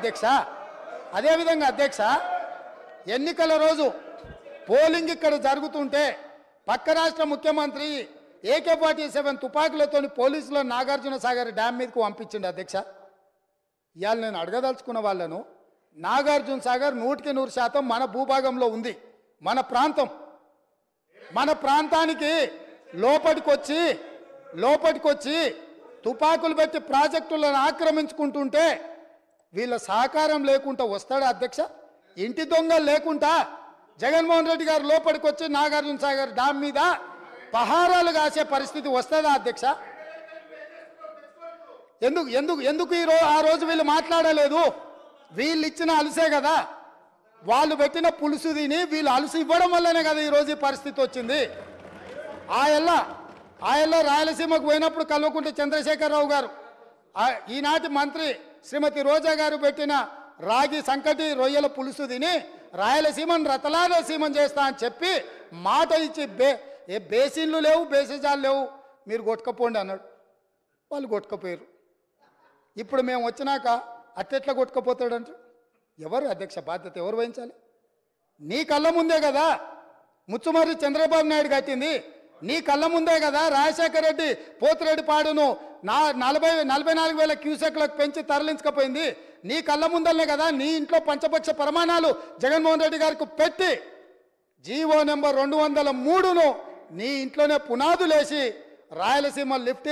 అధ్యక్ష ఎన్నికల రోజు పోలింగ్ ఇక్కడ జరుగుతుంటే పక్క రాష్ట్ర ముఖ్యమంత్రి AK-47 తుపాకులతో పోలీసుల నాగార్జున సాగర్ డ్యామ్ మీదకు పంపించిండు అధ్యక్ష. ఇవాళ నేను అడగదలుచుకున్న వాళ్ళను, నాగార్జున సాగర్ 100% మన భూభాగంలో ఉంది. మన ప్రాంతానికి లోపటికొచ్చి తుపాకులు పెట్టి ప్రాజెక్టులను ఆక్రమించుకుంటుంటే వీళ్ళ సహకారం లేకుండా వస్తాడా అధ్యక్ష? ఇంటి దొంగలు లేకుండా జగన్మోహన్ రెడ్డి గారు లోపలికొచ్చి నాగార్జున సాగర్ డ్యామ్ మీద పహారాలు కాసే పరిస్థితి వస్తుందా అధ్యక్ష? ఎందుకు ఆ రోజు వీళ్ళు మాట్లాడలేదు? వీళ్ళు ఇచ్చిన అలుసే కదా, వాళ్ళు పెట్టిన పులుసు తిని వీళ్ళు అలుసు ఇవ్వడం వల్లనే కదా ఈరోజు ఈ పరిస్థితి వచ్చింది. ఆయల్లో రాయలసీమకు పోయినప్పుడు కల్వకుంట్ల చంద్రశేఖరరావు గారు, ఈనాటి మంత్రి శ్రీమతి రోజా గారు పెట్టిన రాగి సంకటి రొయ్యల పులుసు తిని రాయలసీమను రతలాలసీమం చేస్తా అని చెప్పి మాట ఇచ్చి బేసిన్లు లేవు, బేసిజాలు లేవు, మీరు కొట్టుకపోండి అన్నాడు. వాళ్ళు కొట్టుకపోయారు. ఇప్పుడు మేము వచ్చినాక అట్టెట్లా కొట్టుకపోతాడంట? ఎవరు అధ్యక్ష బాధ్యత ఎవరు వహించాలి? నీ కళ్ళ ముందే కదా ముచ్చుమర్రి చంద్రబాబు నాయుడు కట్టింది, నీ కళ్ళ ముందే కదా రాజశేఖర రెడ్డి పోతిరెడ్డి పాడును 44,000 క్యూసెక్లకు పెంచి తరలించకపోయింది, నీ కళ్ళ ముందలనే కదా నీ ఇంట్లో పంచపక్ష ప్రమాణాలు జగన్మోహన్ రెడ్డి గారికి పెట్టి జీవో నెంబర్ 203ను నీ ఇంట్లోనే పునాదులేసి రాయలసీమ లిఫ్ట్